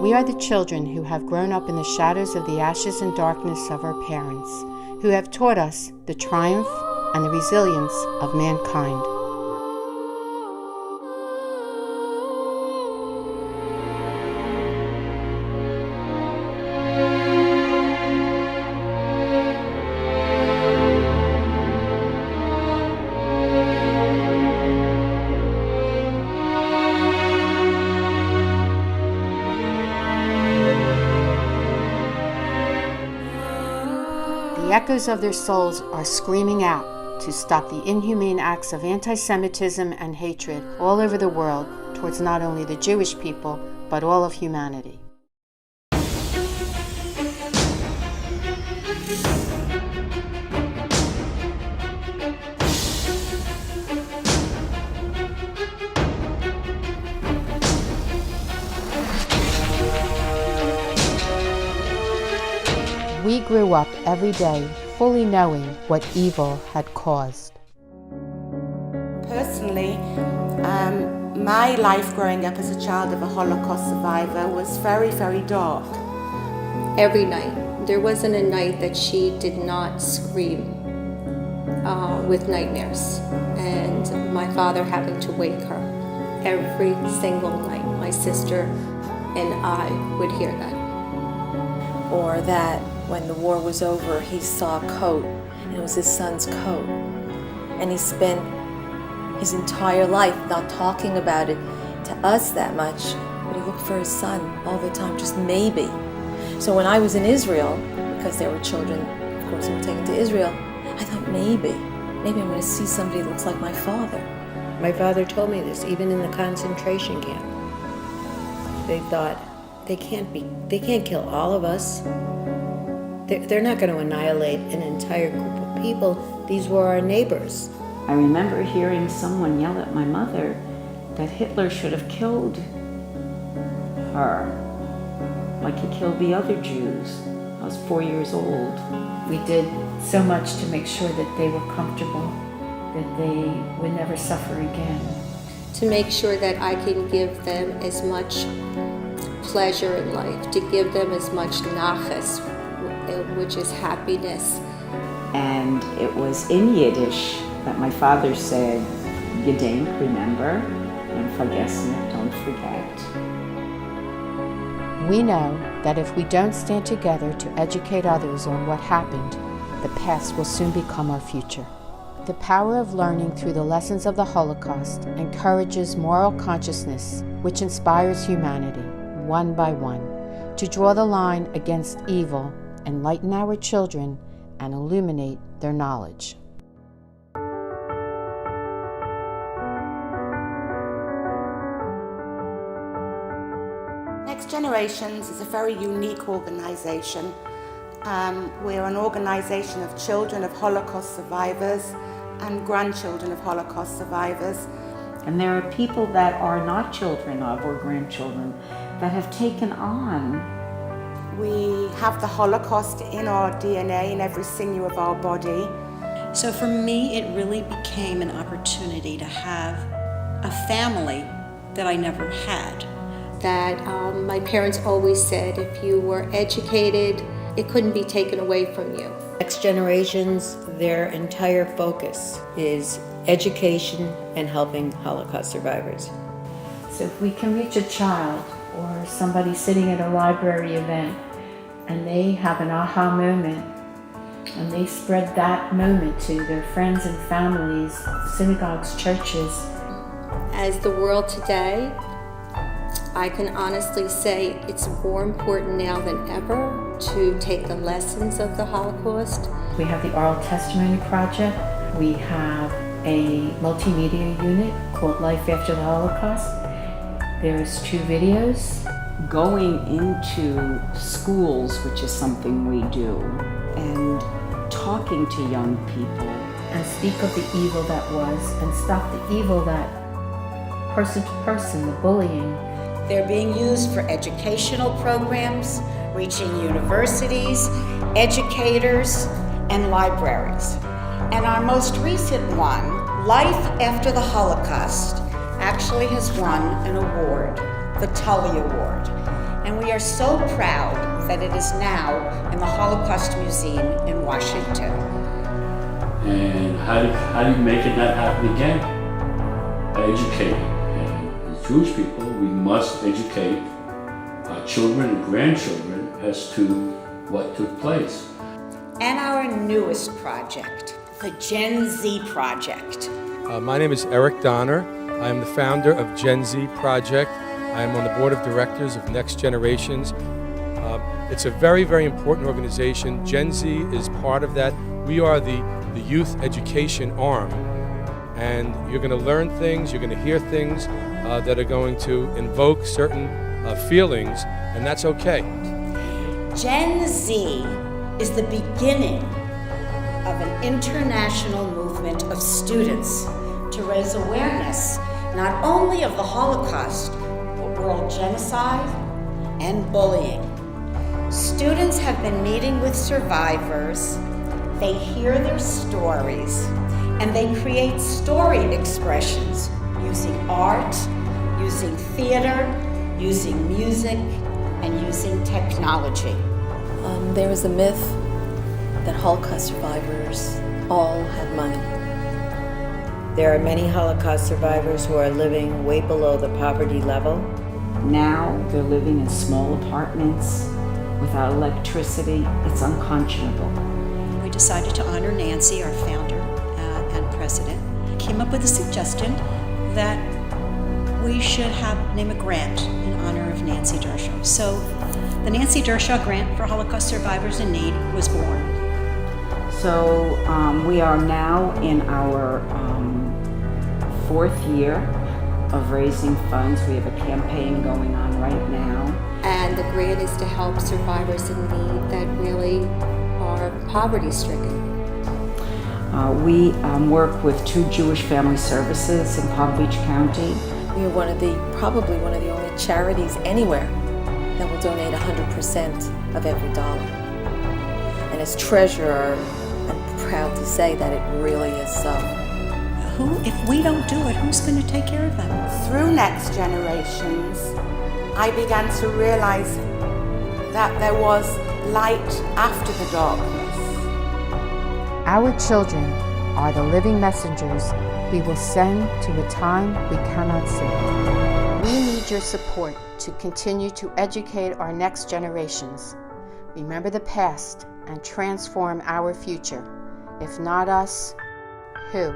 We are the children who have grown up in the shadows of the ashes and darkness of our parents, who have taught us the triumph and the resilience of mankind. The echoes of their souls are screaming out to stop the inhumane acts of anti-Semitism and hatred all over the world towards not only the Jewish people, but all of humanity. We grew up every day fully knowing what evil had caused. Personally, my life growing up as a child of a Holocaust survivor was very, very dark. Every night. There wasn't a night that she did not scream with nightmares, and my father having to wake her every single night. My sister and I would hear that. Or that when the war was over, he saw a coat, and it was his son's coat. And he spent his entire life not talking about it to us that much, but he looked for his son all the time, just maybe. So when I was in Israel, because there were children, of course, who were taken to Israel, I thought maybe I'm going to see somebody that looks like my father. My father told me this, even in the concentration camp. They thought, they can't kill all of us. They're not going to annihilate an entire group of people. These were our neighbors. I remember hearing someone yell at my mother that Hitler should have killed her, like he killed the other Jews. I was 4 years old. We did so much to make sure that they were comfortable, that they would never suffer again. To make sure that I can give them as much pleasure in life, to give them as much nachas, which is happiness. And it was in Yiddish that my father said, Gedenk, remember, and vergessen, don't forget. We know that if we don't stand together to educate others on what happened, the past will soon become our future. The power of learning through the lessons of the Holocaust encourages moral consciousness, which inspires humanity, one by one, to draw the line against evil, enlighten our children, and illuminate their knowledge. Next Generations is a very unique organization. We're an organization of children of Holocaust survivors and grandchildren of Holocaust survivors. And there are people that are not children of or grandchildren that have taken on. We have the Holocaust in our DNA, in every sinew of our body. So for me, it really became an opportunity to have a family that I never had. That my parents always said, if you were educated, it couldn't be taken away from you. Next Generations, their entire focus is education and helping Holocaust survivors. So if we can reach a child or somebody sitting at a library event and they have an aha moment and they spread that moment to their friends and families, synagogues, churches. As the world today, I can honestly say it's more important now than ever to take the lessons of the Holocaust. We have the Oral Testimony Project. We have a multimedia unit called Life After the Holocaust. There's 2 videos. Going into schools, which is something we do, and talking to young people. And speak of the evil that was and stop the evil that person to person, the bullying. They're being used for educational programs, reaching universities, educators, and libraries. And our most recent one, Life After the Holocaust, actually has won an award, the Tully Award. and we are so proud that it is now in the Holocaust Museum in Washington. And how do you make it not happen again? By educating. And as Jewish people, we must educate our children and grandchildren as to what took place. And our newest project, the Gen Z Project. My name is Eric Donner. I am the founder of Gen Z Project. I am on the board of directors of Next Generations. It's a very, very important organization. Gen Z is part of that. We are the youth education arm. And you're going to learn things, you're going to hear things that are going to invoke certain feelings, and that's okay. Gen Z is the beginning of an international movement of students to raise awareness not only of the Holocaust, but world genocide and bullying. Students have been meeting with survivors, they hear their stories, and they create story expressions using art, using theater, using music, and using technology. There is a myth that Holocaust survivors all have money. There are many Holocaust survivors who are living way below the poverty level. Now they're living in small apartments without electricity. It's unconscionable. We decided to honor Nancy, our founder and president. Came up with a suggestion that we should name a grant in honor of Nancy Dershaw. So the Nancy Dershaw Grant for Holocaust Survivors in Need was born. So we are now in our 4th year of raising funds. We have a campaign going on right now. And the grant is to help survivors in need that really are poverty-stricken. We work with 2 Jewish Family Services in Palm Beach County. We are probably one of the only charities anywhere that will donate 100% of every dollar. And as treasurer, I'm proud to say that it really is so. If we don't do it, who's going to take care of them? Through Next Generations, I began to realize that there was light after the darkness. Our children are the living messengers we will send to a time we cannot see. We need your support to continue to educate our next generations, remember the past, and transform our future. If not us, who?